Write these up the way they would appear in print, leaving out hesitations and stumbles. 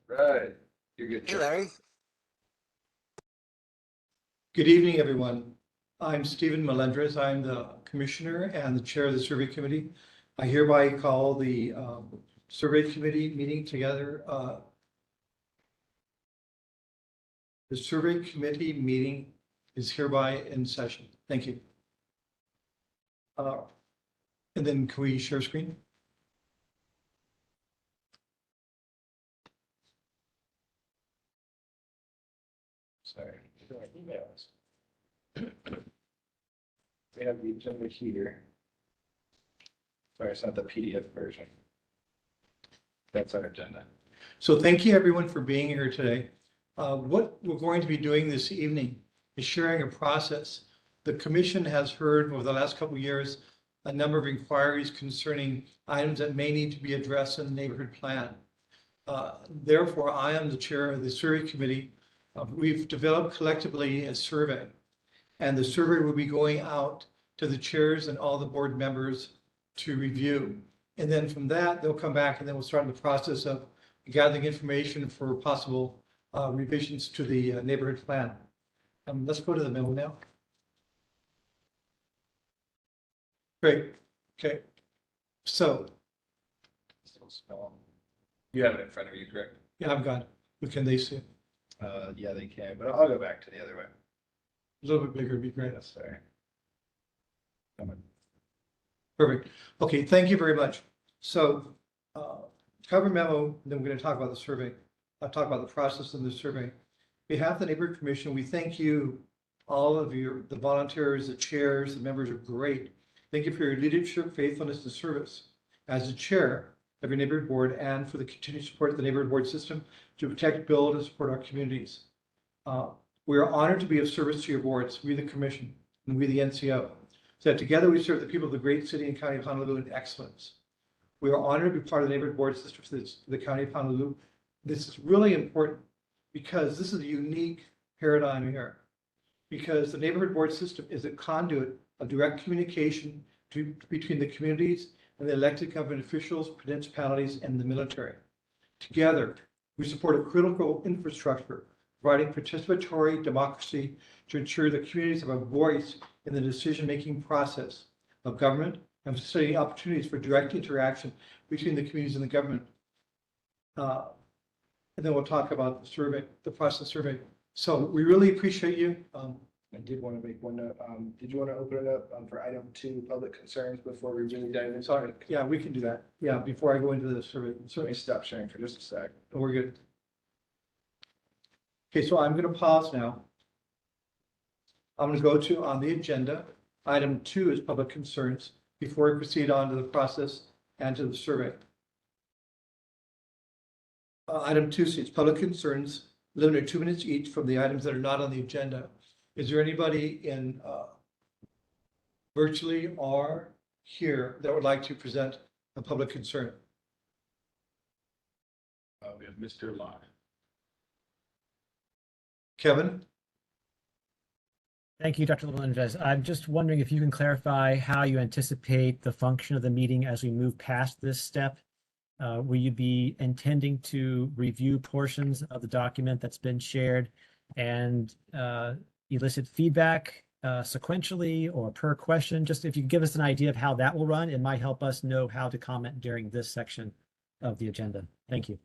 Right. You're good. Hey, Larry. Good evening, everyone. I'm Stephen Melendres. I'm the Commissioner and the Chair of the Survey Committee. I hereby call the Survey Committee meeting together. The Survey Committee meeting is hereby in session. Thank you. And then can we share screen? Sorry. Emails. We have the agenda here. Sorry, it's not the PDF version. That's our agenda. So thank you, everyone, for being here today. What we're going to be doing this evening is sharing a process. The Commission has heard over the last couple of years a number of inquiries concerning items that may need to be addressed in the neighborhood plan. Therefore, I am the chair of the survey committee. We've developed collectively a survey, and the survey will be going out to the chairs and all the board members to review. And then from that, they'll come back and then we'll start the process of gathering information for possible revisions to the neighborhood plan. Let's go to the memo now. Great. Okay. So, You have it in front of you, correct? yeah, I've got it. But can they see it? Yeah, they can, but I'll go back to the other way. A little bit bigger would be great. Yes, sorry. Perfect. Okay, thank you very much. So cover memo, then we're going to talk about the survey. I'll talk about the process of the survey. On behalf of the Neighborhood Commission, we thank you, all of you, the volunteers, the chairs, the members are great. Thank you for your leadership, faithfulness, and service as the chair of your neighborhood board and for the continued support of the neighborhood board system to protect, build, and support our communities. We are honored to be of service to your boards, we the Commission, and we the NCO. So that together we serve the people of the great city and county of Honolulu in excellence. We are honored to be part of the neighborhood board system for the county of Honolulu. This is really important because this is a unique paradigm here. Because the neighborhood board system is a conduit of direct communication between the communities and the elected government officials, municipalities, and the military. Together, we support a critical infrastructure, providing participatory democracy to ensure the communities have a voice in the decision-making process of government and facilitating opportunities for direct interaction between the communities and the government. And then we'll talk about the survey, the process survey. So we really appreciate you. I did want to make one note. Did you want to open it up for item 2, public concerns, before we really dive into Sorry, it? yeah, we can do that. Yeah, before I go into the survey. So let me stop sharing for just a sec. We're good. Okay, so I'm going to pause now. I'm going to go to on the agenda. Item 2 is public concerns before we proceed on to the process and to the survey. Item 2 states public concerns limited to 2 minutes each from the items that are not on the agenda. Is there anybody in virtually or here that would like to present a public concern? We have Mr. Locke. Kevin? Thank you, Dr. Melendres. I'm just wondering if you can clarify how you anticipate the function of the meeting as we move past this step. Will you be intending to review portions of the document that's been shared and elicit feedback sequentially or per question? Just if you could give us an idea of how that will run, it might help us know how to comment during this section of the agenda. Thank you.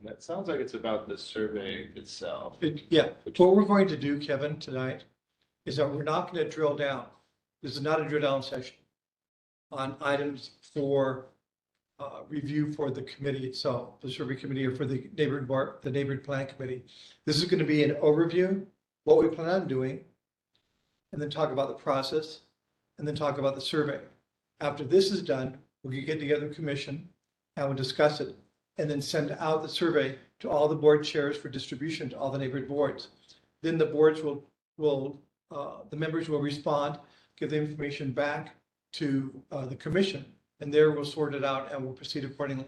That sounds like it's about the survey itself. Yeah, what we're going to do, Kevin, tonight is that we're not going to drill down. This is not a drill down session on items for review for the committee itself, the survey committee, or for the neighborhood plan committee. This is going to be an overview, what we plan on doing, and then talk about the process, and then talk about the survey. After this is done, we can get together commission and we'll discuss it, and then send out the survey to all the board chairs for distribution to all the neighborhood boards. Then the boards the members will respond, give the information back to the commission, and there we'll sort it out and we'll proceed accordingly.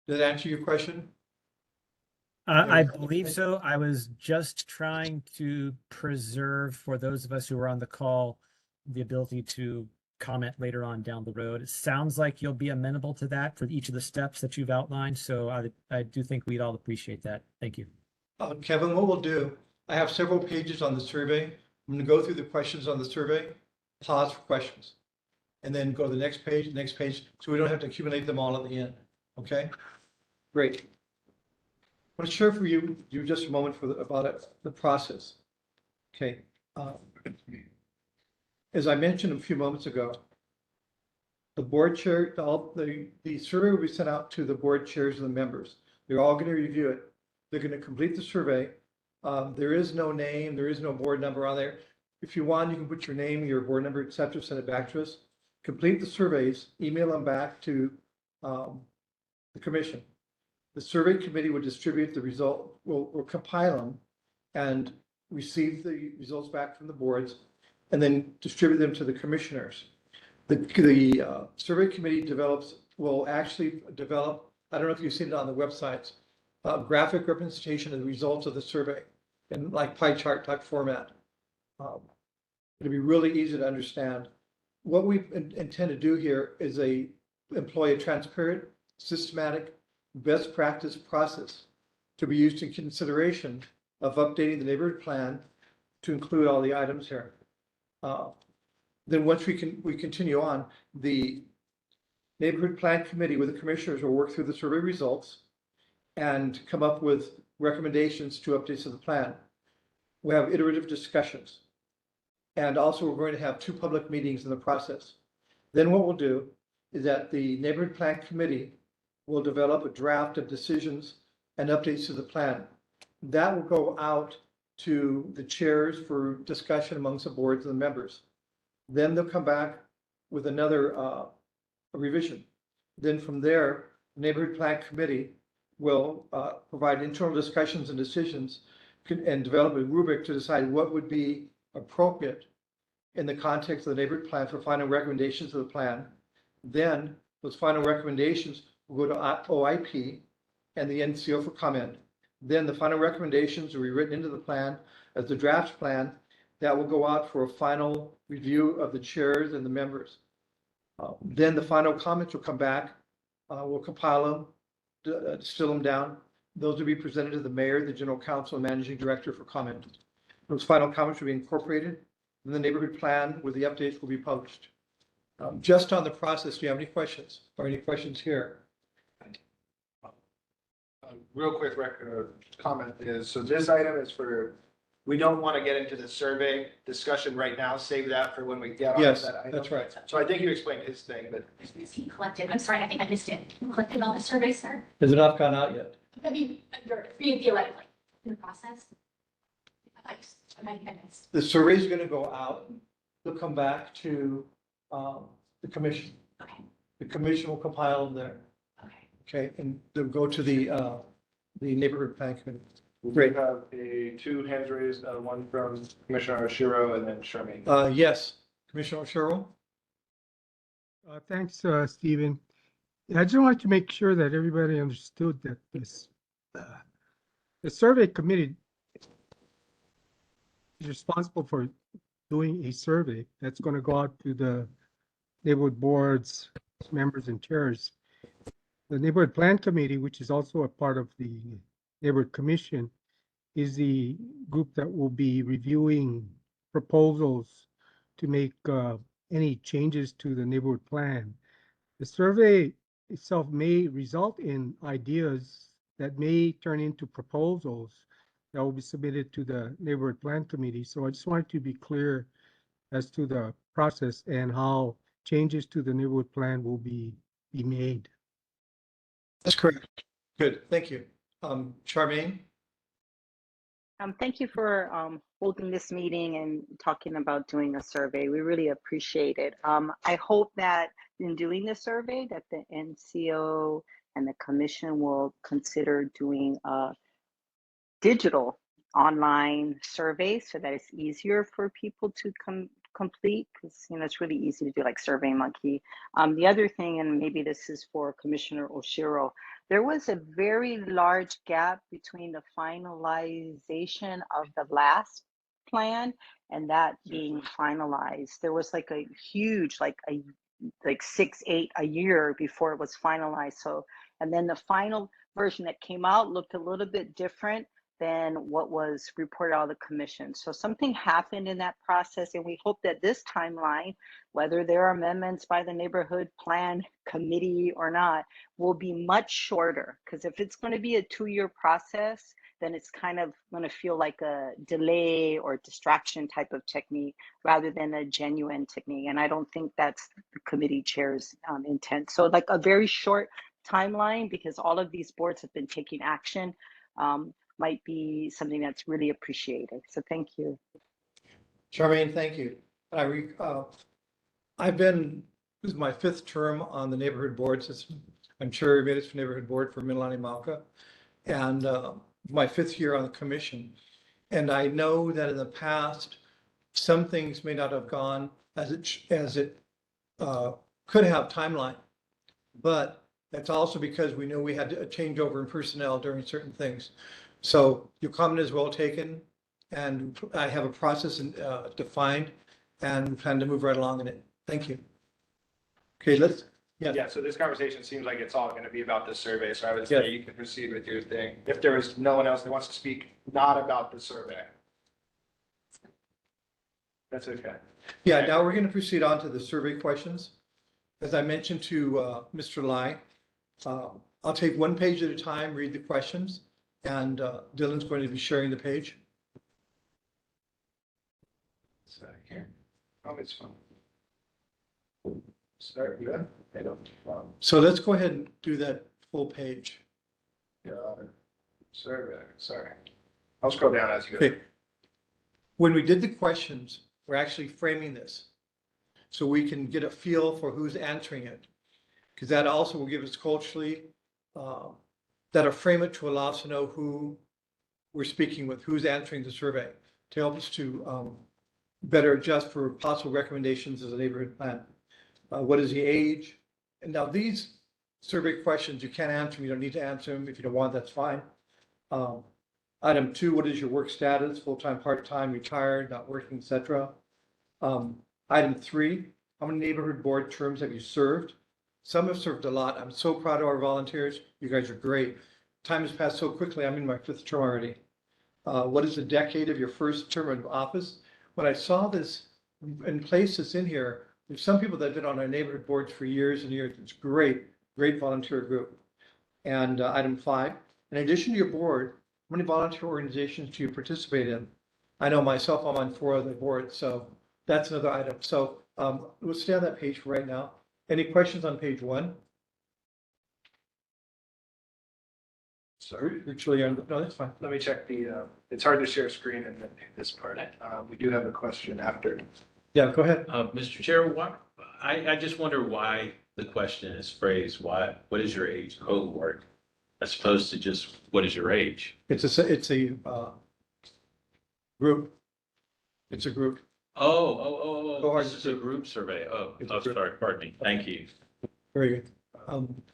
Did that answer your question? I believe so. I was just trying to preserve for those of us who were on the call the ability to comment later on down the road. It sounds like you'll be amenable to that for each of the steps that you've outlined. So I do think we'd all appreciate that. Thank you. Kevin, what we'll do, I have several pages on the survey. I'm going to go through the questions on the survey, pause for questions, and then go to the next page, so we don't have to accumulate them all at the end. Okay? Great. I want to share for you just a moment about it, the process. Okay. As I mentioned a few moments ago, the board chair, the survey will be sent out to the board chairs and the members. They're all going to review it. They're going to complete the survey. There is no name, there is no board number on there. If you want, you can put your name, your board number, etc., send it back to us. Complete the surveys, email them back to the commission. The survey committee will distribute the result, will compile them and receive the results back from the boards and then distribute them to the commissioners. The survey committee will actually develop, I don't know if you've seen it on the websites, graphic representation of the results of the survey in like pie chart type format. It'll be really easy to understand. What we intend to do here is employ a transparent, systematic, best practice process to be used in consideration of updating the neighborhood plan to include all the items here. Then once we continue on, the neighborhood plan committee with the commissioners will work through the survey results and come up with recommendations to updates of the plan. We have iterative discussions. And also we're going to have 2 public meetings in the process. Then what we'll do is that the neighborhood plan committee will develop a draft of decisions and updates to the plan. That will go out to the chairs for discussion amongst the boards and the members. Then they'll come back with another revision. Then from there, the neighborhood plan committee will provide internal discussions and decisions and develop a rubric to decide what would be appropriate in the context of the neighborhood plan for final recommendations of the plan. Then those final recommendations will go to OIP and the NCO for comment. Then the final recommendations will be written into the plan as the draft plan that will go out for a final review of the chairs and the members. Then the final comments will come back. We'll compile them, distill them down. Those will be presented to the mayor, the general counsel, and managing director for comment. Those final comments will be incorporated in the neighborhood plan where the updates will be published. Just on the process, do you have any questions or any questions here? Real quick comment is, so this item is for, we don't want to get into the survey discussion right now, save that for when we get on Yes, that item. that's right. So I think you explained his thing, but He collected, I'm sorry, I think I missed it. He collected all the surveys, sir? Has it not gone out yet? I mean, theoretically, in the process. I missed. The survey is going to go out. They'll come back to the commission. Okay, The commission will compile them there. okay. Okay, and they'll go to the neighborhood plan committee. we have 2 hands raised, one from Commissioner Oshiro and then Charmaine. Yes, Commissioner Sherrill? Thanks, Stephen. I just wanted to make sure that everybody understood that the survey committee is responsible for doing a survey that's going to go out to the neighborhood boards, members, and chairs. The neighborhood plan committee, which is also a part of the neighborhood commission, is the group that will be reviewing proposals to make any changes to the neighborhood plan. The survey itself may result in ideas that may turn into proposals that will be submitted to the neighborhood plan committee. So I just wanted to be clear as to the process and how changes to the neighborhood plan will be made. That's correct. Good, thank you. Charmaine? Thank you for holding this meeting and talking about doing a survey. We really appreciate it. I hope that in doing the survey that the NCO and the commission will consider doing a digital online survey so that it's easier for people to complete, because it's really easy to do like SurveyMonkey. The other thing, and maybe this is for Commissioner Oshiro, there was a very large gap between the finalization of the last plan and that being finalized. There was like a huge, like 6, 8 a year before it was finalized. So, and then the final version that came out looked a little bit different than what was reported out of the commission. So something happened in that process, and we hope that this timeline, whether there are amendments by the neighborhood plan committee or not, will be much shorter. Because if it's going to be a 2-year process, then it's kind of going to feel like a delay or distraction type of technique rather than a genuine technique. And I don't think that's the committee chair's intent. So like a very short timeline, because all of these boards have been taking action, might be something that's really appreciated. So thank you. Charmaine, thank you. I've been, this is my 5th term on the neighborhood board system. I'm chair of the neighborhood board for Mililani Mauka, and my 5th year on the commission. And I know that in the past, some things may not have gone as it could have timeline, but that's also because we know we had a changeover in personnel during certain things. So your comment is well taken, and I have a process defined and plan to move right along in it. Thank you. Okay, let's, yeah. Yeah, so this conversation seems like it's all gonna be about the survey, so I would Yeah. say you can proceed with your thing. If there is no one else that wants to speak, not about the survey. That's okay. Yeah, now we're going to proceed on to the survey questions. As I mentioned to Mr. Lai, I'll take one page at a time, read the questions, and Dylan's going to be sharing the page. So here, oh, it's fun. Start good. I don't. So let's go ahead and do that full page. Yeah, survey, sorry. I'll scroll down as you go. Okay. When we did the questions, we're actually framing this so we can get a feel for who's answering it. Because that also will give us culturally, that'll frame it to allow us to know who we're speaking with, who's answering the survey, to help us to better adjust for possible recommendations as a neighborhood plan. What is the age? And now these survey questions, you can't answer them, you don't need to answer them. If you don't want, that's fine. Item 2, what is your work status? Full-time, part-time, retired, not working, etc. Item 3, how many neighborhood board terms have you served? Some have served a lot. I'm so proud of our volunteers. You guys are great. Time has passed so quickly. I'm in my 5th term already. What is the decade of your first term of office? When I saw this and placed this in here, there's some people that have been on our neighborhood boards for years and years. It's great, great volunteer group. And item 5, in addition to your board, how many volunteer organizations do you participate in? I know myself, I'm on 4 other boards, so that's another item. So let's stay on that page for right now. Any questions on page 1? Sorry. Virtually, no, that's fine. Let me check it's hard to share screen in this part. We do have a question after. Yeah, go ahead. Mr. Chair, I just wonder why the question is phrased, what is your age cohort, as opposed to just what is your age? It's a group. It's a group. Oh, this is a group survey. It's a group. Sorry, pardon me. Thank you. Very good.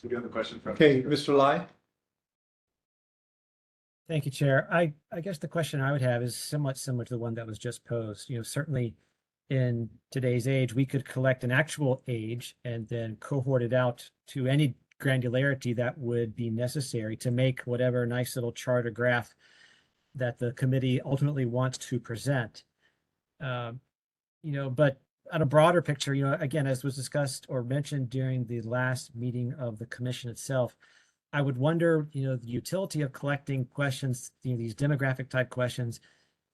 We do have a question from. Okay, Mr. Lai? Thank you, Chair. I guess the question I would have is somewhat similar to the one that was just posed. You know, certainly in today's age, we could collect an actual age and then cohort it out to any granularity that would be necessary to make whatever nice little chart or graph that the committee ultimately wants to present. But on a broader picture, again, as was discussed or mentioned during the last meeting of the commission itself, I would wonder, the utility of collecting questions, these demographic type questions,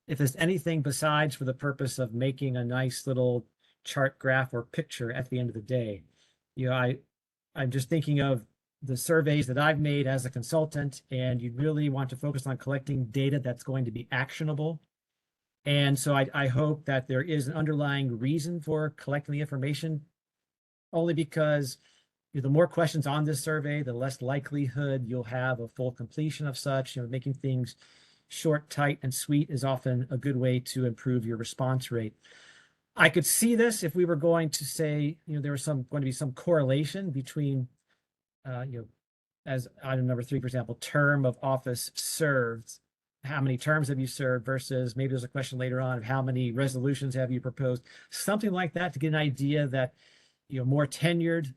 if there's anything besides for the purpose of making a nice little chart, graph, or picture at the end of the day. I'm just thinking of the surveys that I've made as a consultant, and you really want to focus on collecting data that's going to be actionable. And so I hope that there is an underlying reason for collecting the information, only because the more questions on this survey, the less likelihood you'll have a full completion of such. Making things short, tight, and sweet is often a good way to improve your response rate. I could see this if we were going to say, there was going to be some correlation between, as item number 3, for example, term of office served how many terms have you served versus maybe there's a question later on of how many resolutions have you proposed, something like that to get an idea that, more tenured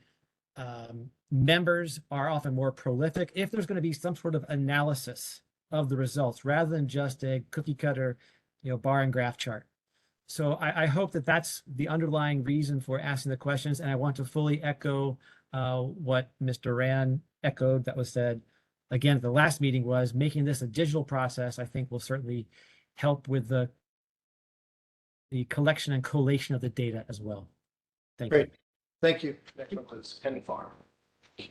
members are often more prolific if there's going to be some sort of analysis of the results rather than just a cookie cutter, bar and graph chart. So I hope that that's the underlying reason for asking the questions. And I want to fully echo what Mr. Rand echoed that was said again at the last meeting, was making this a digital process, I think will certainly help with the collection and collation of the data as well. Thank you. Great. Thank you. Next one was Ken Farm.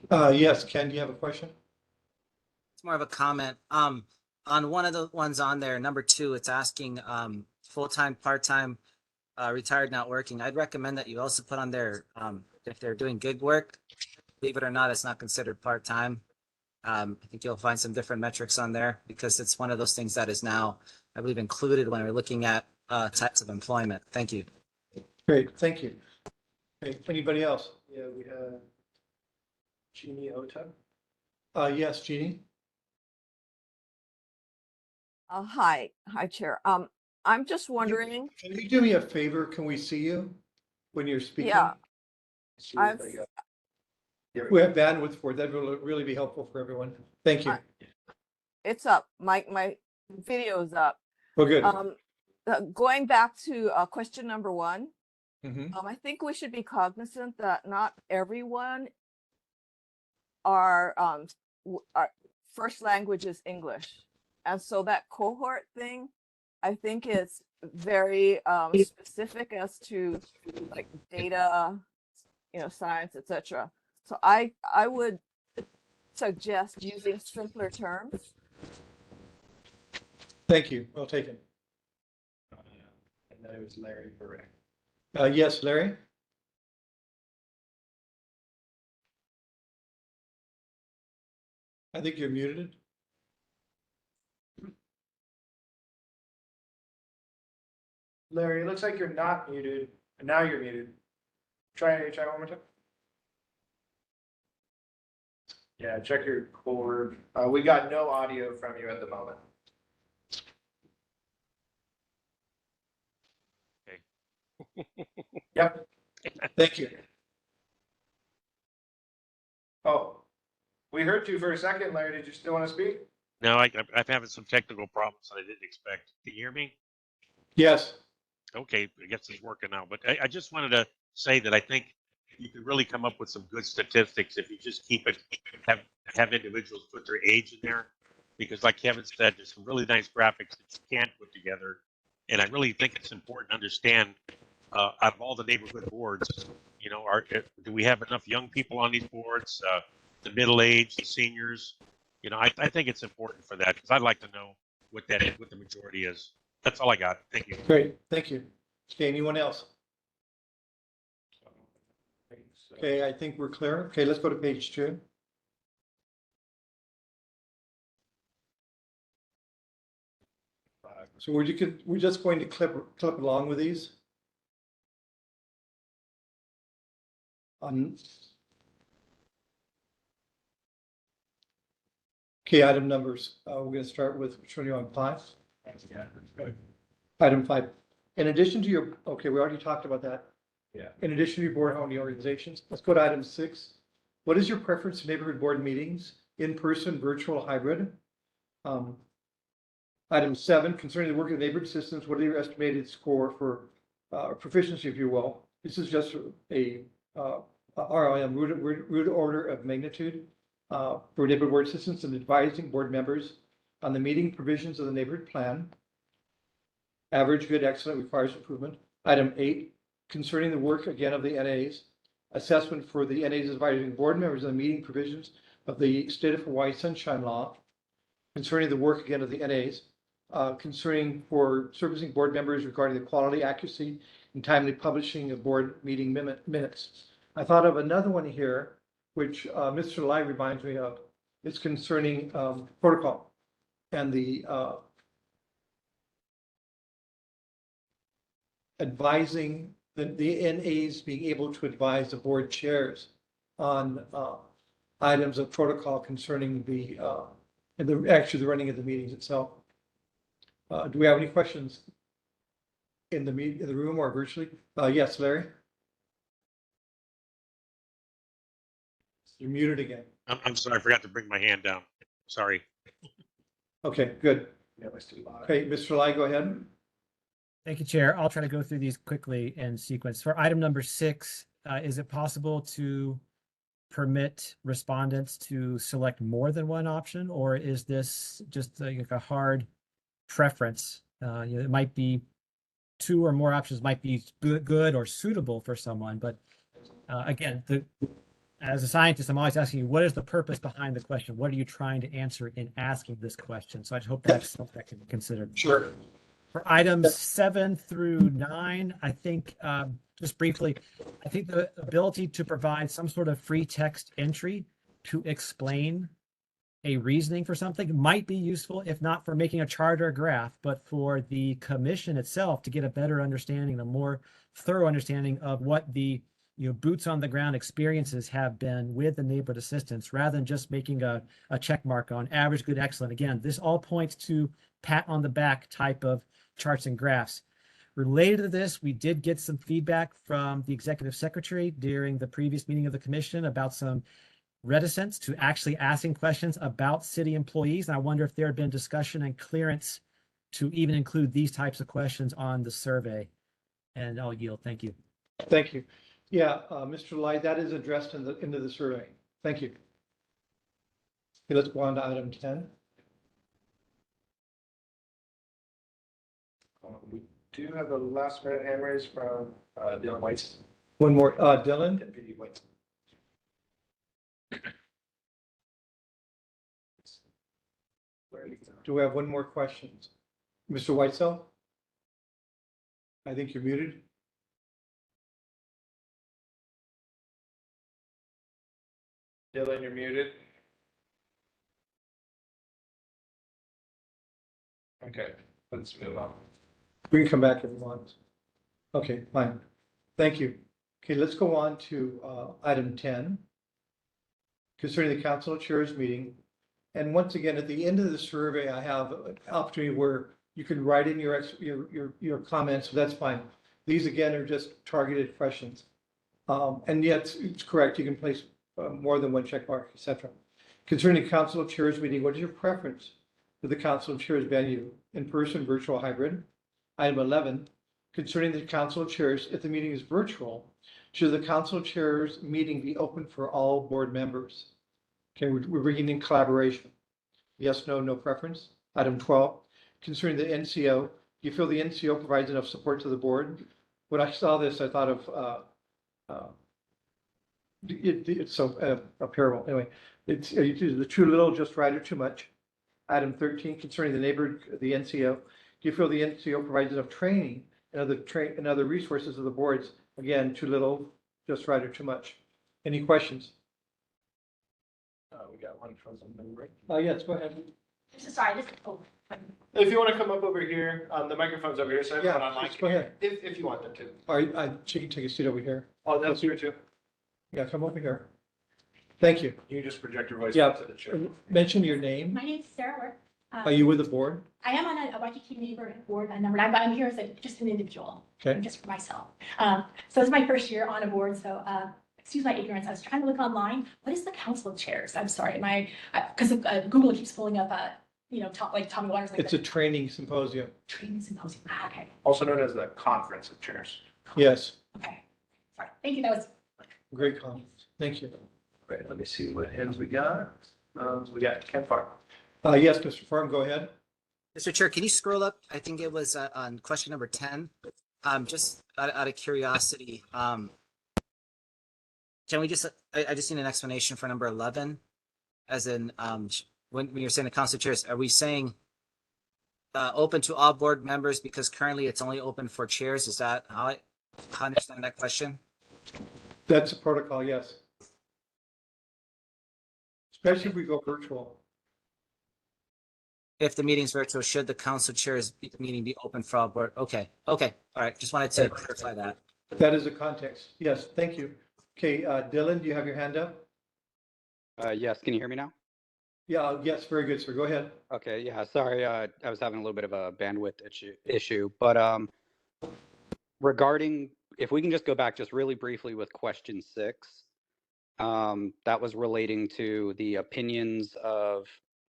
Yes, Ken, do you have a question? It's more of a comment. On one of the ones on there, number 2, it's asking full-time, part-time, retired, not working. I'd recommend that you also put on there if they're doing gig work. Believe it or not, it's not considered part-time. I think you'll find some different metrics on there because it's one of those things that is now, I believe, included when we're looking at types of employment. Thank you. Great, thank you. Okay, anybody else? Yeah, we have Jeannie Ota. Yes, Jeannie? Hi, Chair. I'm just wondering, Can you do me a favor? Can we see you when you're speaking? Yeah. See I've- if I got- Here We have bandwidth for it. That will really be helpful for everyone. Thank you. it's up. My video is up. Well, good. Going back to question number 1, Mhm. I think we should be cognizant that not everyone are first language is English. And so that cohort thing, I think is very specific as to like data, science, etc. So I would suggest using simpler terms. Thank you. Well taken. And then it was Larry Barrett. Yes, Larry? I think you're muted. Larry, it looks like you're not muted, and now you're muted. Try one more time. Yeah, check your cord. We got no audio from you at the moment. Yep. Thank you. Oh, we heard you for a second, Larry. Did you still want to speak? No, I'm having some technical problems that I didn't expect. Can you hear me? Yes. Okay, I guess it's working now. But I just wanted to say that I think you could really come up with some good statistics if you just keep it, have individuals put their age in there. Because like Kevin said, there's some really nice graphics that you can't put together. And I really think it's important to understand out of all the neighborhood boards, do we have enough young people on these boards? The middle age, the seniors, I think it's important for that because I'd like to know what the majority is. That's all I got. Thank you. Great. Thank you. Okay, anyone else? Okay, I think we're clear. Okay, let's go to page 2. So we're just going to clip along with these. Okay, item numbers. We're going to start with which one are you on, 5? Item 5. In addition to your, okay, we already talked about that. Yeah. In addition to your board, how many organizations? Let's go to item 6. What is your preference to neighborhood board meetings? In person, virtual, hybrid? Item 7, concerning the work of the neighborhood systems, what are your estimated score for proficiency, if you will? This is just a ROM, root order of magnitude for neighborhood board systems and advising board members on the meeting provisions of the neighborhood plan. Average, good, excellent, requires improvement. Item 8, concerning the work again of the NAs, assessment for the NAs advising board members on the meeting provisions of the State of Hawaii Sunshine Law. Concerning the work again of the NAs, concerning for servicing board members regarding the quality, accuracy, and timely publishing of board meeting minutes. I thought of another one here, which Mr. Lai reminds me of. It's concerning protocol and the advising the NAs being able to advise the board chairs on items of protocol concerning the actually the running of the meetings itself. Do we have any questions in the in the room or virtually? Yes, Larry? You're muted again. I'm sorry, I forgot to bring my hand down. Sorry. Okay, good. Yeah, let's do that. Okay, Mr. Lai, go ahead. Thank you, Chair. I'll try to go through these quickly in sequence. For item number 6, is it possible to permit respondents to select more than one option, or is this just like a hard preference? It might be 2 or more options might be good or suitable for someone, but again, as a scientist, I'm always asking you, what is the purpose behind the question? What are you trying to answer in asking this question? So I hope that's something that can be considered. Sure. For items 7 through 9, I think, just briefly, I think the ability to provide some sort of free text entry to explain a reasoning for something might be useful, if not for making a chart or a graph, but for the commission itself to get a better understanding, a more thorough understanding of what the boots on the ground experiences have been with the neighborhood assistance, rather than just making a check mark on average, good, excellent. Again, this all points to pat on the back type of charts and graphs. Related to this, we did get some feedback from the executive secretary during the previous meeting of the commission about some reticence to actually asking questions about city employees. And I wonder if there had been discussion and clearance to even include these types of questions on the survey. And I'll yield. Thank you. Thank you. Yeah, Mr. Lai, that is addressed into the survey. Thank you. Okay, let's go on to item 10. We do have a last minute hand raise from Dylan White. One more, Dylan. Deputy White. Do we have one more question? Mr. Whitesell? I think you're muted. Dylan, you're muted. Okay, let's move on. We can come back if you want. Okay, fine. Thank you. Okay, let's go on to item 10. Concerning the council chairs meeting. And once again, at the end of the survey, I have an opportunity where you can write in your comments, so that's fine. These again are just targeted questions. And yet it's correct, you can place more than one check mark, etc. Concerning the council chairs meeting, what is your preference for the council chairs venue, in person, virtual, hybrid? Item 11, concerning the council chairs, if the meeting is virtual, should the council chairs meeting be open for all board members? Okay, we're bringing in collaboration. Yes, no, no preference. Item 12, concerning the NCO, do you feel the NCO provides enough support to the board? When I saw this, I thought of it's so a parable. Anyway, it's the too little, just right, or too much. Item 13, concerning the NCO, do you feel the NCO provides enough training and other resources of the boards? Again, too little, just right, or too much. Any questions? We got one from somebody, right? Yes, go ahead. Sorry, this is, If you want to come up over here, the microphone's over here, so everyone online just can go hear. ahead. If you want them to. All right, you can take a seat over here. Oh, that's here too. Yeah, come over here. Thank you. You can just project your voice Yeah. to the chair. Mention your name. my name's Sarah Work. Are you with the board? I am on a Waikiki neighborhood board, number 9, but I'm here as just an individual, Okay. just for myself. So this is my first year on a board, so excuse my ignorance. I was trying to look online. What is the council of chairs? I'm sorry, because Google keeps pulling up, like Tommy Waters. Like It's a training symposium. training symposium. Okay, Also known as the conference of chairs. Yes, okay. Sorry, thank you. That was great comment. Thank you. Right, let me see what hands we got. We got Ken Farr. Yes, Mr. Farm, go ahead. Mr. Chair, can you scroll up? I think it was on question number 10. Just out of curiosity, can we just, I just need an explanation for number 11. As in, when you're saying the council chairs, are we saying open to all board members because currently it's only open for chairs? Is that how I understand that question? That's a protocol, yes. Especially if we go virtual. If the meeting's virtual, should the council chairs meeting be open for all board? Okay, all right. Just wanted to clarify that. That is a context. Yes, thank you. Okay, Dylan, do you have your hand up? Yes, can you hear me now? Yeah, yes, very good, sir. Go ahead. Okay, yeah, sorry, I was having a little bit of a bandwidth issue, but regarding, if we can just go back just really briefly with question 6, that was relating to the opinions of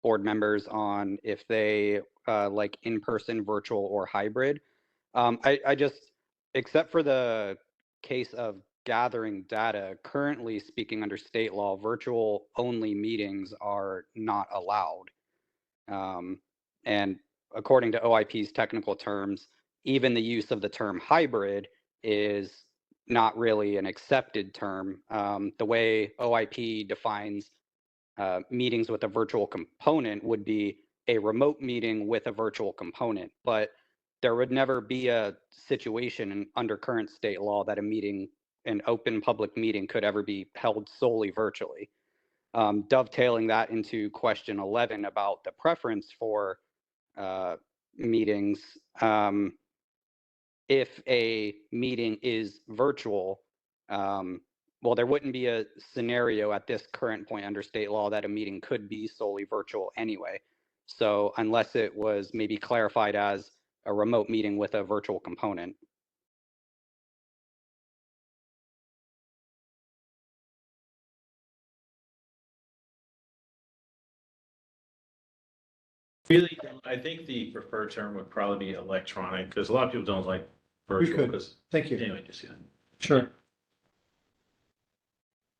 board members on if they like in-person, virtual, or hybrid. I just, except for the case of gathering data, currently speaking under state law, virtual only meetings are not allowed. And according to OIP's technical terms, even the use of the term hybrid is not really an accepted term. The way OIP defines meetings with a virtual component would be a remote meeting with a virtual component, but there would never be a situation under current state law that a meeting, an open public meeting, could ever be held solely virtually. Dovetailing that into question 11 about the preference for meetings, if a meeting is virtual, well, there wouldn't be a scenario at this current point under state law that a meeting could be solely virtual anyway. So unless it was maybe clarified as a remote meeting with a virtual component. Really, I think the preferred term would probably be electronic, because a lot of people don't like virtual, could. because, Thank you. anyway, just, yeah. Sure.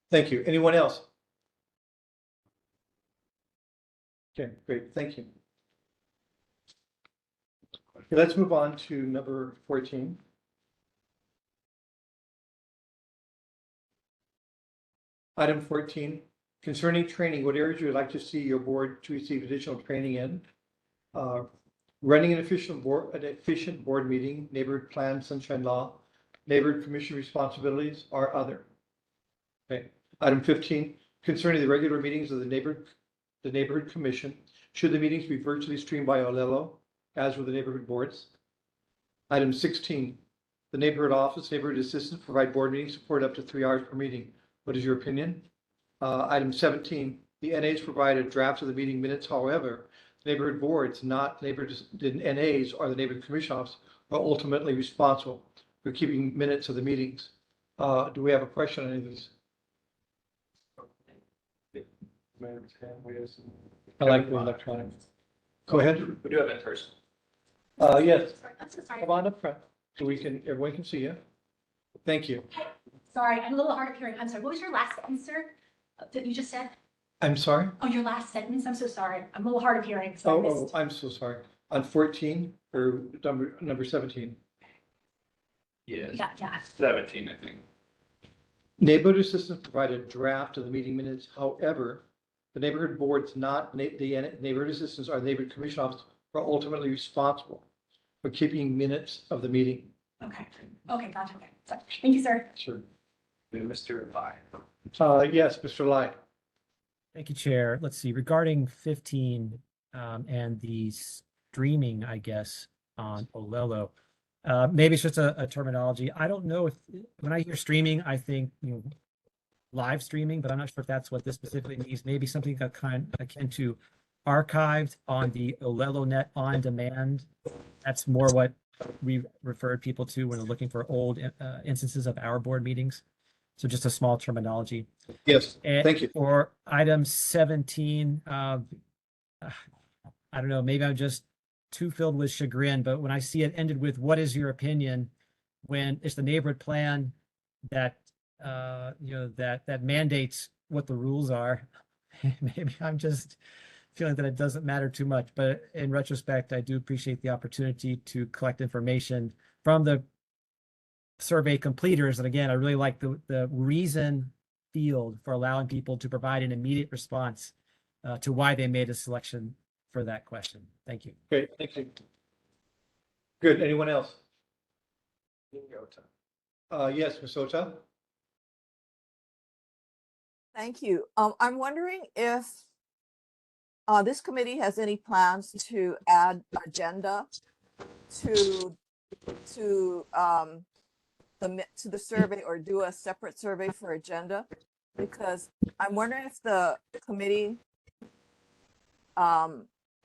Thank you. Anyone else? Okay, great. Thank you. Okay, let's move on to number 14. Item 14, concerning training, what areas would you like to see your board to receive additional training in? Running an efficient board meeting, neighborhood plan, sunshine law, neighborhood commission responsibilities, or other. Okay. Item 15, concerning the regular meetings of the neighborhood commission, should the meetings be virtually streamed by Olelo, as with the neighborhood boards? Item 16, the neighborhood office, neighborhood assistants provide board meeting support up to 3 hours per meeting. What is your opinion? Item 17, the NAs provide a draft of the meeting minutes. However, neighborhood boards, not neighborhood NAs or the neighborhood commission office, are ultimately responsible for keeping minutes of the meetings. Do we have a question on any of these? I like the electronic. Go ahead. We do have in person. Yes, I'm so sorry. come on up front so everyone can see you. Thank you. Sorry, I'm a little hard of hearing. I'm sorry. What was your last sentence, sir, that you just said? I'm sorry. Oh, your last sentence. I'm so sorry. I'm a little hard of hearing. So I Oh, missed. I'm so sorry. On 14 or number 17. Yes, Yeah. 17, I think. Neighborhood assistants provide a draft of the meeting minutes. However, the neighborhood boards, not the neighborhood assistants or neighborhood commission office, are ultimately responsible for keeping minutes of the meeting. Okay. Gotcha. Okay. So, thank you, sir. Sure. Mr. Lai. Yes, Mr. Lai. Thank you, Chair. Let's see, regarding 15 and the streaming, I guess, on Olelo. Maybe it's just a terminology. I don't know if, when I hear streaming, I think, live streaming, but I'm not sure if that's what this specifically means. Maybe something that kind akin to archived on the Olelo Net on demand. That's more what we referred people to when they're looking for old instances of our board meetings. So just a small terminology. Yes, And thank you. for item 17, I don't know, maybe I'm just too filled with chagrin, but when I see it ended with, what is your opinion? When it's the neighborhood plan that, that mandates what the rules are, maybe I'm just feeling that it doesn't matter too much. But in retrospect, I do appreciate the opportunity to collect information from the survey completers. And again, I really like the reason field for allowing people to provide an immediate response to why they made a selection for that question. Thank you. Great, thank you. Good. Anyone else? Yes, Ms. Ota. Thank you. I'm wondering if this committee has any plans to add agenda to the survey, or do a separate survey for agenda, because I'm wondering if the committee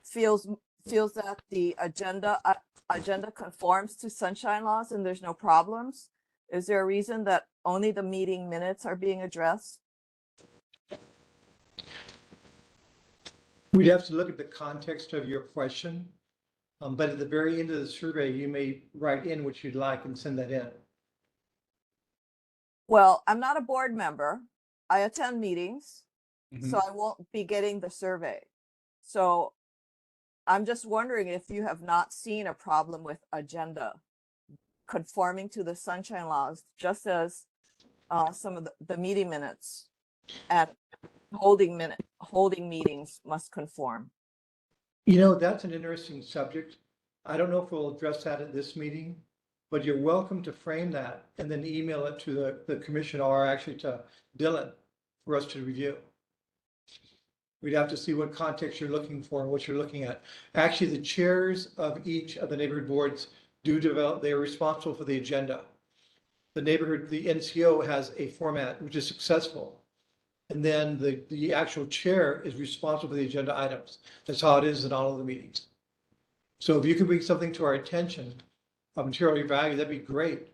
feels that the agenda conforms to sunshine laws and there's no problems? Is there a reason that only the meeting minutes are being addressed? We'd have to look at the context of your question. But at the very end of the survey, you may write in what you'd like and send that in. Well, I'm not a board member. I attend meetings, Mhm. so I won't be getting the survey. So I'm just wondering if you have not seen a problem with agenda conforming to the sunshine laws, just as some of the meeting minutes and holding meetings must conform. You know, that's an interesting subject. I don't know if we'll address that at this meeting, but you're welcome to frame that and then email it to the commission or actually to Dylan for us to review. We'd have to see what context you're looking for and what you're looking at. Actually, the chairs of each of the neighborhood boards do develop, they are responsible for the agenda. The NCO has a format which is successful. And then the actual chair is responsible for the agenda items. That's how it is in all of the meetings. So if you can bring something to our attention of material value, that'd be great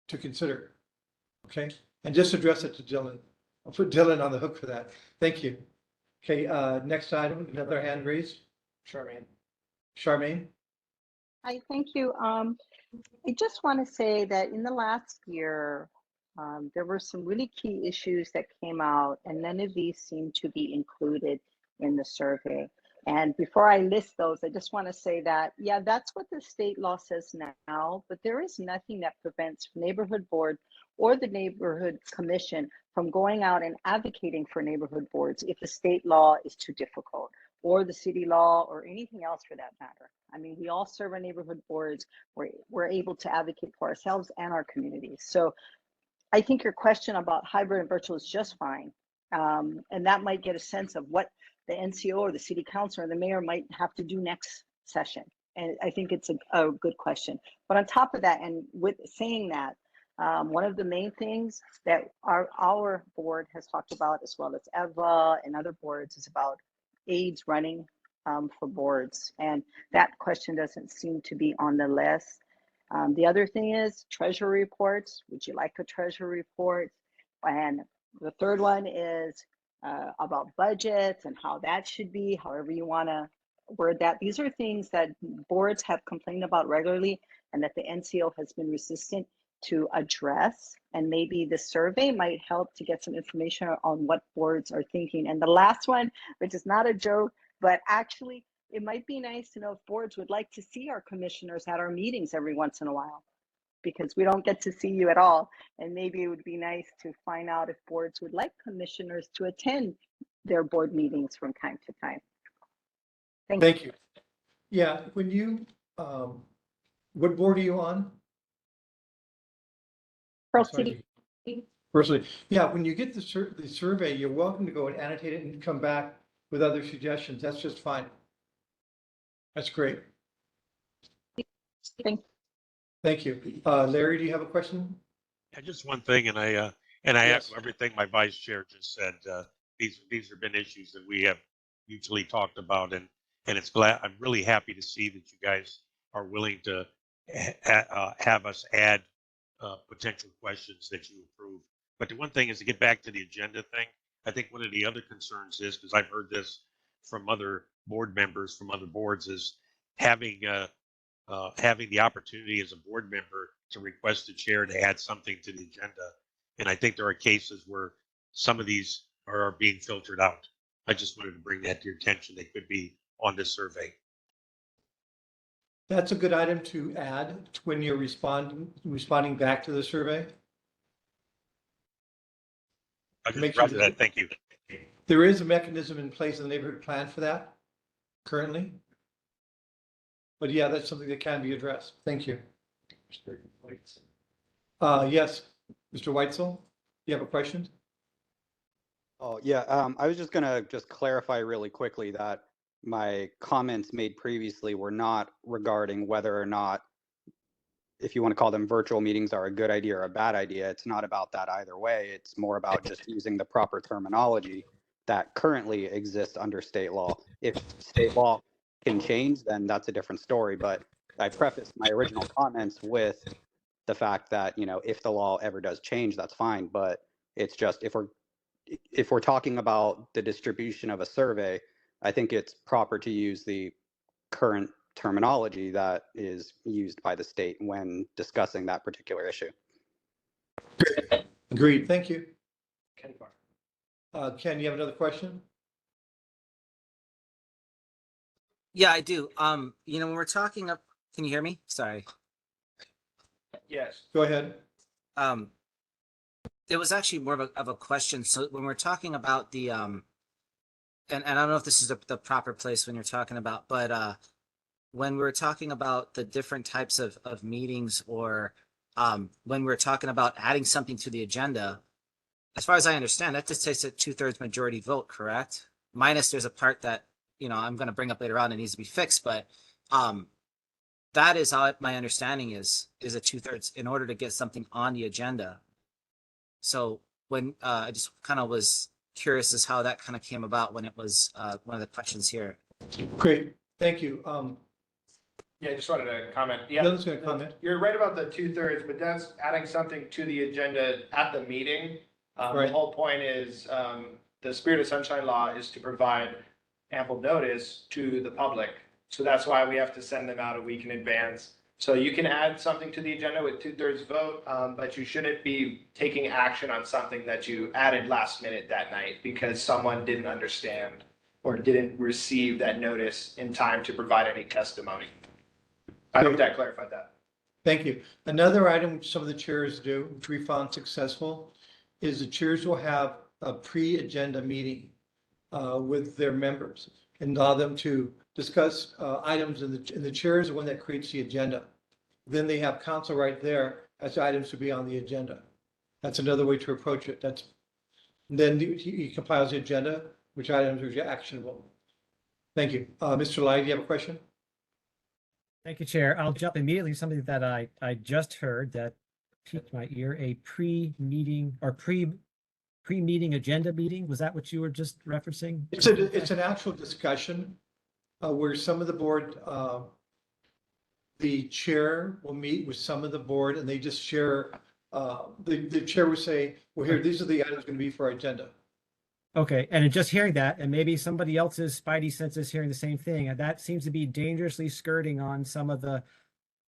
to consider. Okay, and just address it to Dylan. I'll put Dylan on the hook for that. Thank you. Okay, next item, another hand raised. Charmaine. Hi, thank you. I just want to say that in the last year, there were some really key issues that came out, and none of these seem to be included in the survey. And before I list those, I just want to say that, yeah, that's what the state law says now, but there is nothing that prevents neighborhood board or the neighborhood commission from going out and advocating for neighborhood boards if the state law is too difficult, or the city law, or anything else for that matter. I mean, we all serve our neighborhood boards. We're able to advocate for ourselves and our communities. So I think your question about hybrid and virtual is just fine. And that might get a sense of what the NCO or the city council or the mayor might have to do next session. And I think it's a good question. But on top of that, and with saying that, one of the main things that our board has talked about, as well as EVA and other boards, is about aides running for boards. And that question doesn't seem to be on the list. The other thing is treasury reports. Would you like a treasury report? And the third one is about budgets and how that should be, however you want to word that. These are things that boards have complained about regularly and that the NCO has been resistant to address. And maybe the survey might help to get some information on what boards are thinking. And the last one, which is not a joke, but actually it might be nice to know if boards would like to see our commissioners at our meetings every once in a while, because we don't get to see you at all. And maybe it would be nice to find out if boards would like commissioners to attend their board meetings from time to time. Thank you. Yeah, when you, what board are you on? Pearl Sorry. City. Personally, yeah, when you get the survey, you're welcome to go and annotate it and come back with other suggestions. That's just fine. That's great. Thank you. Larry, do you have a question? Yeah, just one thing, and I Yes. echo everything my vice chair just said. These have been issues that we have mutually talked about, and I'm really happy to see that you guys are willing to have us add potential questions that you approve. But the one thing is to get back to the agenda thing. I think one of the other concerns is, because I've heard this from other board members from other boards, is having the opportunity as a board member to request the chair to add something to the agenda. And I think there are cases where some of these are being filtered out. I just wanted to bring that to your attention. They could be on this survey. That's a good item to add when you're responding back to the survey. I just Make sure rounded that. Thank you. There is a mechanism in place in the neighborhood plan for that currently. But yeah, that's something that can be addressed. Thank you. Yes, Mr. Weitzel, you have a question? Oh, yeah. I was just going to clarify really quickly that my comments made previously were not regarding whether or not, if you want to call them virtual meetings, are a good idea or a bad idea. It's not about that either way. It's more about just using the proper terminology. that currently exists under state law. If state law can change, then that's a different story. But I prefaced my original comments with the fact that, you know, if the law ever does change, that's fine. But it's just if we're talking about the distribution of a survey, I think it's proper to use the current terminology that is used by the state when discussing that particular issue. Agreed. Thank you. Ken Farr. Ken, you have another question? Yeah, I do. You know, when we're talking up, can you hear me? Sorry. Yes. Go ahead. It was actually more of a question. So when we're talking about the, and I don't know if this is the proper place when you're talking about, but when we're talking about the different types of meetings, or when we're talking about adding something to the agenda, as far as I understand, that just takes a 2/3 majority vote, correct? Minus there's a part that, you know, I'm going to bring up later on, it needs to be fixed, but that is how my understanding is a 2/3 in order to get something on the agenda. So when I just kind of was curious as how that kind of came about when it was one of the questions here. Great. Thank you. Yeah, I just wanted to comment. Yeah, Dylan's going to comment. you're right about the 2/3, but that's adding something to the agenda at the meeting. The Right. whole point is, the Spirit of Sunshine Law is to provide ample notice to the public. So that's why we have to send them out a week in advance. So you can add something to the agenda with 2/3 vote, but you shouldn't be taking action on something that you added last minute that night because someone didn't understand or didn't receive that notice in time to provide any testimony. I hope that clarified that. Thank you. Another item which some of the chairs do, which we found successful, is the chairs will have a pre-agenda meeting with their members and allow them to discuss items, and the chair is the one that creates the agenda. Then they have counsel right there as items to be on the agenda. That's another way to approach it. Then he compiles the agenda, which items are actionable. Thank you. Mr. Lai, do you have a question? Thank you, Chair. I'll jump immediately to something that I just heard that piqued my ear, a pre-meeting or pre-meeting agenda meeting. Was that what you were just referencing? It's an actual discussion where some of the board, the chair will meet with some of the board and they just share, the chair will say, well, here, these are the items going to be for our agenda. Okay, and in just hearing that, and maybe somebody else's spidey senses hearing the same thing, and that seems to be dangerously skirting on some of the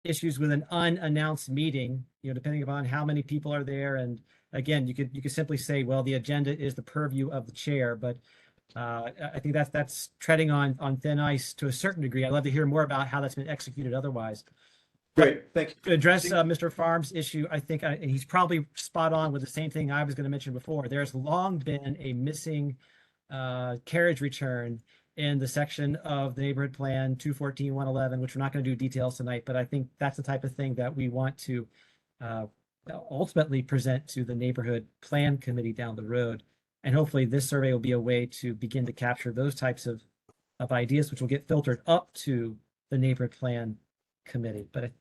issues with an unannounced meeting, you know, depending upon how many people are there. And again, you could simply say, well, the agenda is the purview of the chair, but I think that's treading on thin ice to a certain degree. I'd love to hear more about how that's been executed otherwise. Great, thank you. To address Mr. Farm's issue, I think he's probably spot on with the same thing I was going to mention before. There's long been a missing carriage return in the section of the neighborhood plan 214-111, which we're not going to do details tonight, but I think that's the type of thing that we want to ultimately present to the neighborhood plan committee down the road. And hopefully this survey will be a way to begin to capture those types of ideas, which will get filtered up to the neighborhood plan committee. But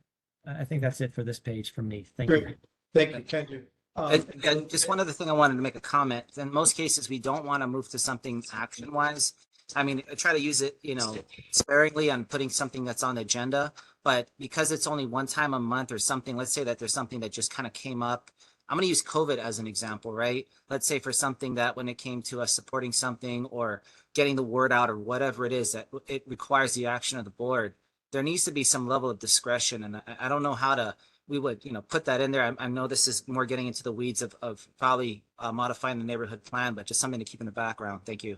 I think that's it for this page from me. Thank you. Thank you, Ken. And just one other thing I wanted to make a comment. In most cases, we don't want to move to something action wise. I mean, I try to use it, you know, sparingly on putting something that's on the agenda, but because it's only one time a month or something, let's say that there's something that just kind of came up. I'm going to use COVID as an example, right? Let's say for something that when it came to us supporting something or getting the word out or whatever it is that it requires the action of the board, there needs to be some level of discretion. And I don't know how we would, you know, put that in there. I know this is more getting into the weeds of probably modifying the neighborhood plan, but just something to keep in the background. Thank you.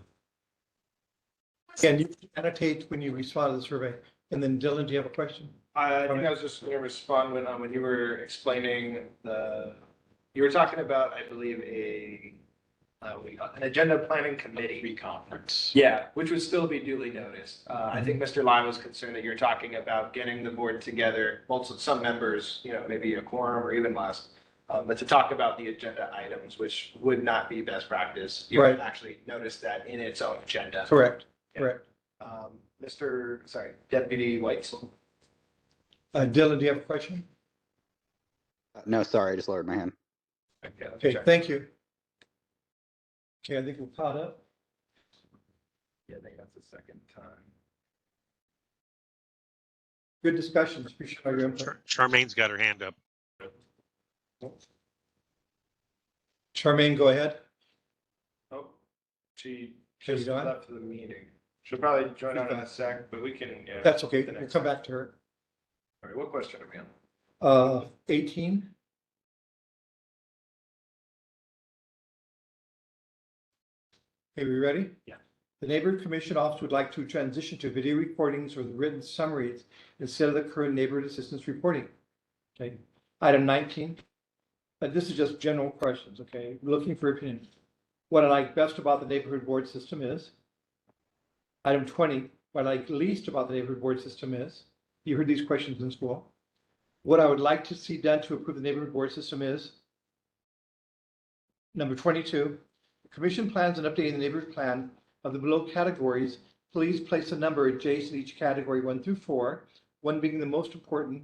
Can you annotate when you respond to the survey? And then Dylan, do you have a question? I think I was just going to respond when you were explaining you were talking about, I believe, an agenda planning committee conference. Yeah, which would still be duly noticed. I think Mr. Lai was concerned that you're talking about getting the board together, some members, you know, maybe a quorum or even less, but to talk about the agenda items, which would not be best practice. You would actually notice that in its own agenda. Correct. Yeah. Correct. Deputy White. Dylan, do you have a question? No, sorry, I just lowered my hand. Okay, thank you. Okay, I think we're caught up. Yeah, I think that's the second time. Good discussions. Appreciate all your input. Charmaine's got her hand up. Charmaine, go ahead. Oh, she She's just gone? left for the meeting. She'll probably join She's on in gone. a sec, but we can, yeah. That's okay. the We'll next come time. back to her. All right, what question are we on? 18. Okay, we ready? Yeah. The neighborhood commission office would like to transition to video recordings or the written summaries instead of the current neighborhood assistance reporting. Okay, item 19. This is just general questions, okay? Looking for opinions. What I like best about the neighborhood board system is. Item 20, what I like least about the neighborhood board system is, you heard these questions in school. What I would like to see done to improve the neighborhood board system is. Number 22, the commission plans on updating the neighborhood plan of the below categories. Please place a number adjacent to each category 1 through 4, 1 being the most important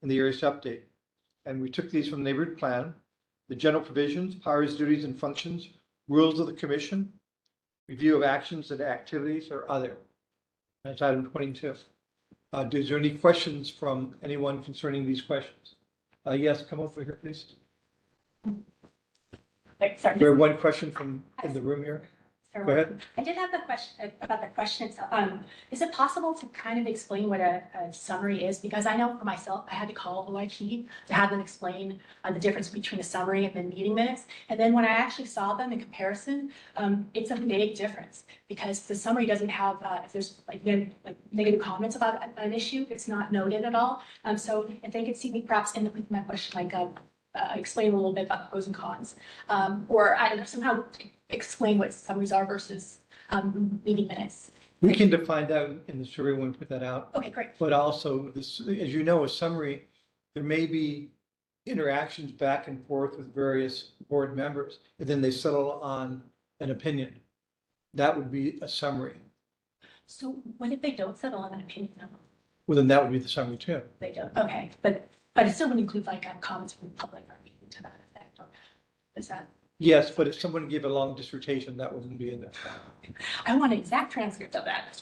in the areas to update. And we took these from the neighborhood plan, the general provisions, powers, duties, and functions, rules of the commission, review of actions and activities, or other. That's item 22. Is there any questions from anyone concerning these questions? Yes, come over here, please. Sorry. We have one question from in the room here. Go ahead. I did have the question about the question itself. Is it possible to kind of explain what a summary is? Because I know for myself, I had to call OIP to have them explain the difference between a summary and then meeting minutes. And then when I actually saw them in comparison, it's a big difference because the summary doesn't have, if there's like negative comments about an issue, it's not noted at all. So if they could see me perhaps end up with my question, like explain a little bit about the pros and cons, or I don't know, somehow explain what summaries are versus meeting minutes. We can define that in the survey when we put that out. Okay, great. But also, this, as you know, a summary, there may be interactions back and forth with various board members, and then they settle on an opinion. That would be a summary. So what if they don't settle on an opinion? No, Well, then that would be the summary too. they don't. Okay, but it still would include like comments from the public or anything to that effect. Or is that? Yes, but if someone gave a long dissertation, that wouldn't be in there. I want an exact transcript of that.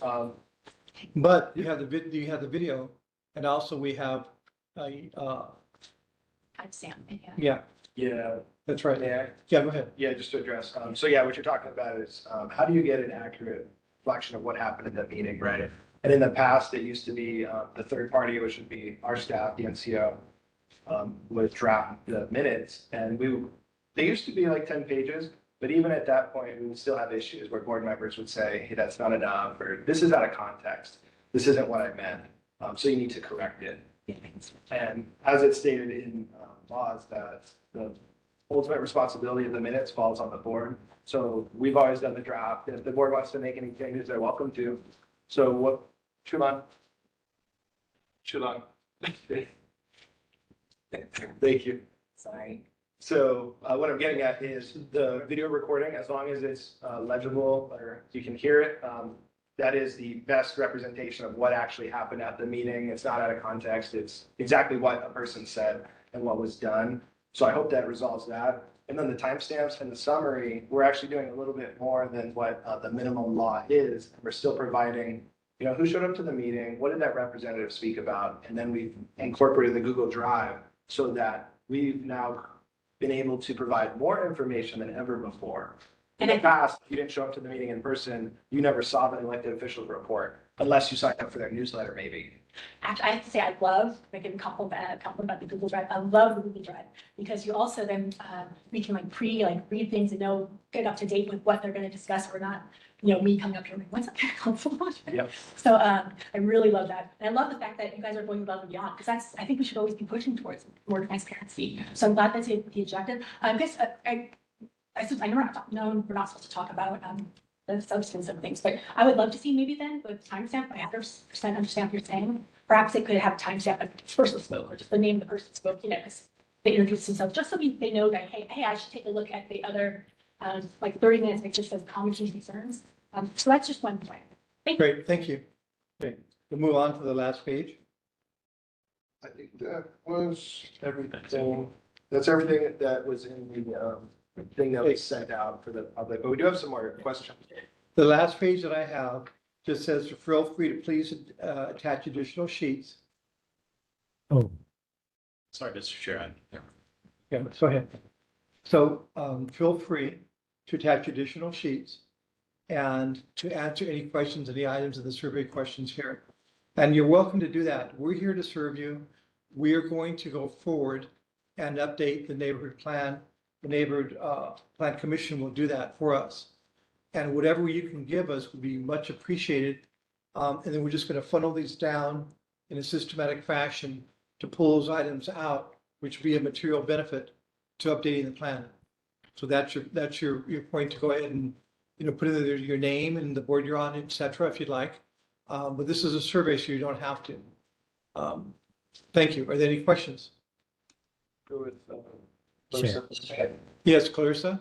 But you have the video, and also we have, Timestamp. Yeah. yeah, Yeah, that's right. yeah, Yeah, go ahead. yeah, just to address, so yeah, what you're talking about is, how do you get an accurate reflection of what happened in the meeting, right? And in the past, it used to be, the third party, which would be our staff, the NCO, would draft the minutes, and they used to be like 10 pages, but even at that point, we would still have issues where board members would say, hey, that's not enough, or this is out of context. This isn't what I meant. So you need to correct it. And as it's stated in laws, that the ultimate responsibility of the minutes falls on the board. So we've always done the draft. If the board wants to make any changes, they're welcome to. So what, Shulan? Thank you. Sorry. So what I'm getting at is the video recording, as long as it's legible or you can hear it, that is the best representation of what actually happened at the meeting. It's not out of context. It's exactly what a person said and what was done. So I hope that resolves that. And then the timestamps and the summary, we're actually doing a little bit more than what the minimum law is. We're still providing, who showed up to the meeting? What did that representative speak about? And then we've incorporated the Google Drive so that we've now been able to provide more information than ever before. In the past, you didn't show up to the meeting in person, you never saw the elected officials report, unless you signed up for their newsletter, maybe. Actually, I have to say, I love, I can compliment about the Google Drive. I love the Google Drive because you also then, we can read things and get up to date with what they're going to discuss or not. Me coming up here, like, what's up? Yep. So I really love that. And I love the fact that you guys are going above and beyond because I think we should always be pushing towards more transparency. So I'm glad that's the objective. I guess I know we're not supposed to talk about the substance of things, but I would love to see maybe then with timestamp, I 100% understand what you're saying. Perhaps it could have a timestamp of the person spoke or just the name of the person spoke, because they introduced themselves, just so they know that, hey, I should take a look at the other, like 30 minutes, it just says comments and concerns. So that's just one point. Thank you. Great, thank you. Okay, we'll move on to the last page. I think that was everything. That's everything that was in the thing that was sent out for the public, but we do have some more questions. The last page that I have just says, feel free to please attach additional sheets. Oh, Sorry, Mr. Chair. Yeah, go ahead. So feel free to attach additional sheets and to answer any questions, any items of the survey questions here. And you're welcome to do that. We're here to serve you. We are going to go forward and update the neighborhood plan. The neighborhood plan commission will do that for us. And whatever you can give us would be much appreciated. And then we're just going to funnel these down in a systematic fashion to pull those items out, which would be a material benefit to updating the plan. So that's your point to go ahead and, put in there your name and the board you're on, et cetera, if you'd like. But this is a survey, so you don't have to. Thank you. Are there any questions? Go with, Sure. Yes, Clarissa?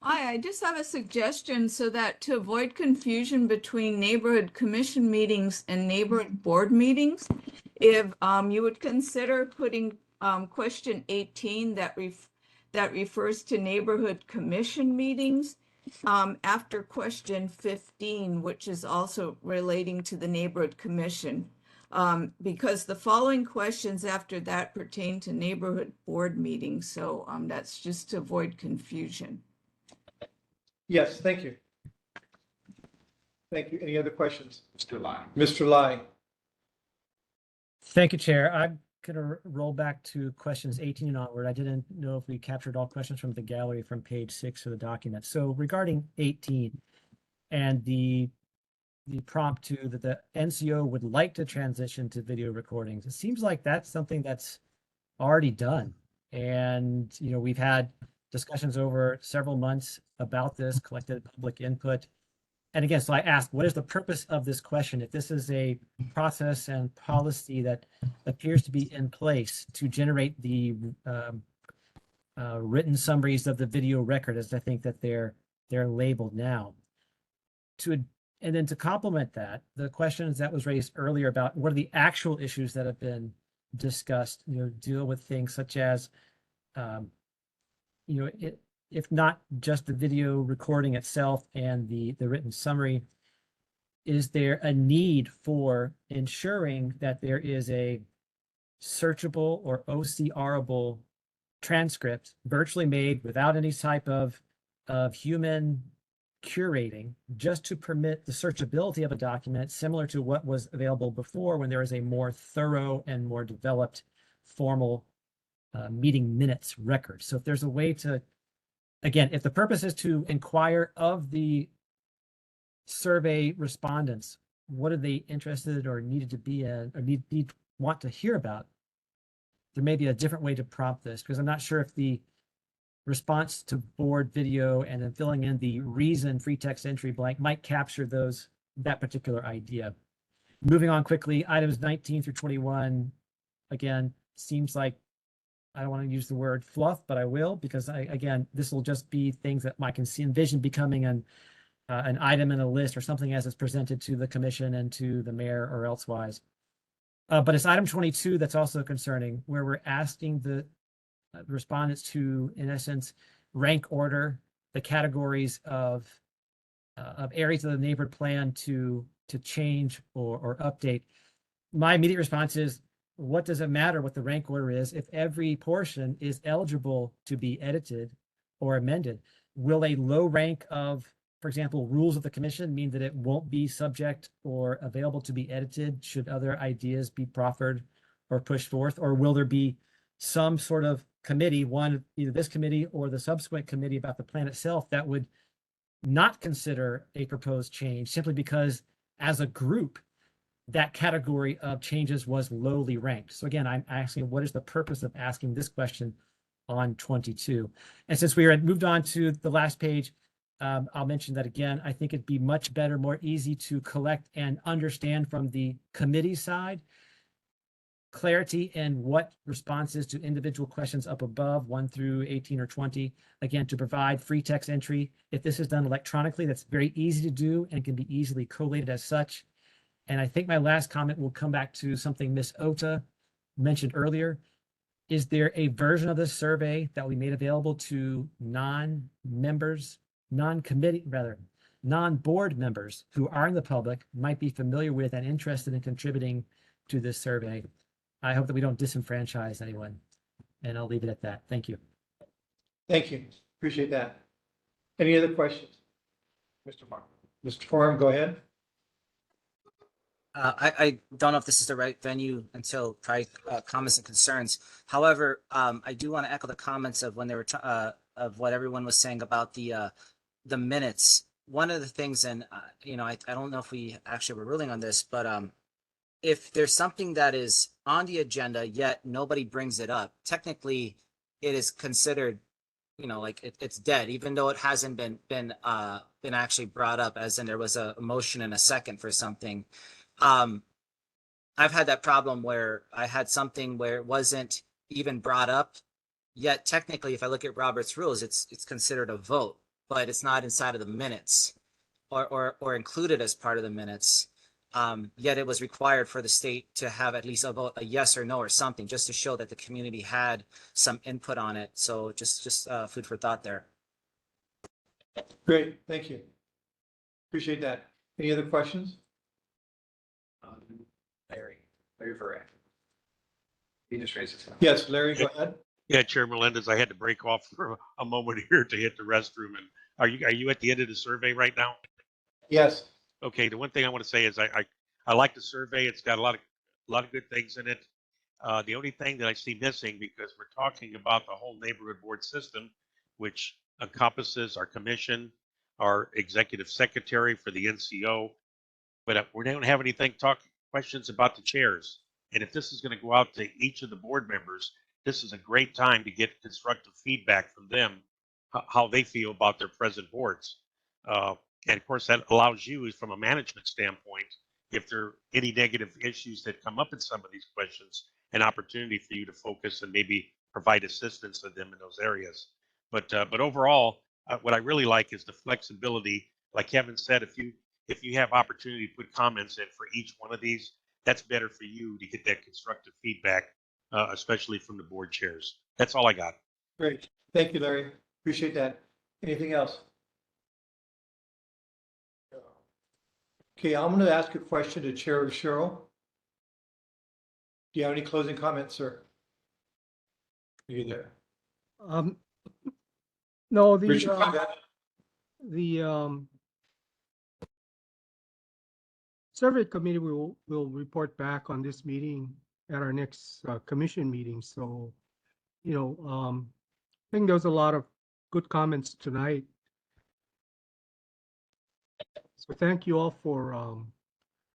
Hi, I just have a suggestion so that to avoid confusion between neighborhood commission meetings and neighborhood board meetings, if you would consider putting question 18 that refers to neighborhood commission meetings after question 15, which is also relating to the neighborhood commission. Because the following questions after that pertain to neighborhood board meetings. So that's just to avoid confusion. Yes, thank you. Thank you. Any other questions? Mr. Lai. Mr. Lai? thank you, Chair. I'm going to roll back to questions 18 and onward. I didn't know if we captured all questions from the gallery from page 6 of the document. So regarding 18 and the prompt to that the NCO would like to transition to video recordings, it seems like that's something that's already done. And, we've had discussions over several months about this, collected public input. And again, so I ask, what is the purpose of this question? If this is a process and policy that appears to be in place to generate the written summaries of the video record, as I think that they're labeled now. And then to complement that, the questions that was raised earlier about what are the actual issues that have been discussed, deal with things such as, if not just the video recording itself and the written summary, is there a need for ensuring that there is a searchable or OCRable transcript virtually made without any type of human curating, just to permit the searchability of a document similar to what was available before when there was a more thorough and more developed formal meeting minutes record. So if there's a way to, again, if the purpose is to inquire of the survey respondents, what are they interested or needed to be in or want to hear about, there may be a different way to prompt this, because I'm not sure if the response to board video and then filling in the reason free text entry blank might capture that particular idea. Moving on quickly, items 19 through 21, again, seems like, I don't want to use the word fluff, but I will, because this will just be things that I can envision becoming an item in a list or something as it's presented to the commission and to the mayor or elsewise. But it's item 22 that's also concerning, where we're asking the respondents to, in essence, rank order the categories of areas of the neighborhood plan to change or update. My immediate response is, what does it matter what the rank order is if every portion is eligible to be edited or amended? Will a low rank of, for example, rules of the commission mean that it won't be subject or available to be edited should other ideas be proffered or pushed forth? Or will there be some sort of committee, either this committee or the subsequent committee about the plan itself, that would not consider a proposed change simply because as a group, that category of changes was lowly ranked? So again, I'm asking, what is the purpose of asking this question on 22? And since we are moved on to the last page, I'll mention that again. I think it'd be much better, more easy to collect and understand from the committee side, clarity in what responses to individual questions up above 1 through 18 or 20, again, to provide free text entry. If this is done electronically, that's very easy to do and can be easily collated as such. And I think my last comment will come back to something Ms. Ota mentioned earlier. Is there a version of this survey that we made available to non-committee non-board members who are in the public might be familiar with and interested in contributing to this survey. I hope that we don't disenfranchise anyone. And I'll leave it at that. Thank you. Thank you. Appreciate that. Any other questions? Mr. Farm. Mr. Forum, go ahead. I don't know if this is the right venue until probably comments and concerns. However, I do want to echo the comments of when they were of what everyone was saying about the minutes. One of the things, and you know, I don't know if we actually were ruling on this, but if there's something that is on the agenda yet nobody brings it up, technically it is considered, you know, like it's dead, even though it hasn't been actually brought up, as in there was a motion and a second for something. I've had that problem where I had something where it wasn't even brought up, yet technically, if I look at Robert's rules, it's considered a vote, but it's not inside of the minutes or included as part of the minutes. Yet it was required for the state to have at least a vote, a yes or no or something, just to show that the community had some input on it. So just food for thought there. Great, thank you. Appreciate that. Any other questions? Larry Verret. He just raised his hand. Yes, Larry, go ahead. Yeah, Chair Melendez, I had to break off for a moment here to hit the restroom. And are you at the end of the survey right now? Yes. Okay, the one thing I want to say is I like the survey. It's got a lot of good things in it. The only thing that I see missing, because we're talking about the whole neighborhood board system, which encompasses our commission, our executive secretary for the NCO, but we don't have anything questions about the chairs. And if this is going to go out to each of the board members, this is a great time to get constructive feedback from them, how they feel about their present boards. And of course, that allows you, from a management standpoint, if there are any negative issues that come up in some of these questions, an opportunity for you to focus and maybe provide assistance to them in those areas. But overall, what I really like is the flexibility. Like Kevin said, if you have opportunity to put comments in for each one of these, that's better for you to get that constructive feedback, especially from the board chairs. That's all I got. Great. Thank you, Larry. Appreciate that. Anything else? Okay, I'm going to ask a question to Chair Cheryl. Do you have any closing comments, sir? Are you there? No, Richard, go ahead. the survey committee will report back on this meeting at our next commission meeting. So, you know, I think there was a lot of good comments tonight. So thank you all for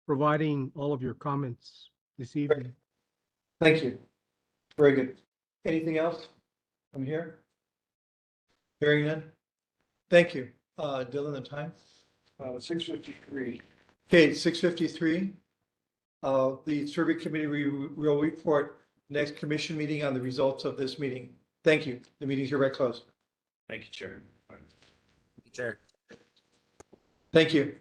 providing all of your comments this evening. Thank you. Very good. Anything else from here? Hearing none? Thank you. Dylan, the time? 6:53. Okay, 6:53. The survey committee will report next commission meeting on the results of this meeting. Thank you. The meeting's hereby closed. Thank you, Chair. Chair. Thank you.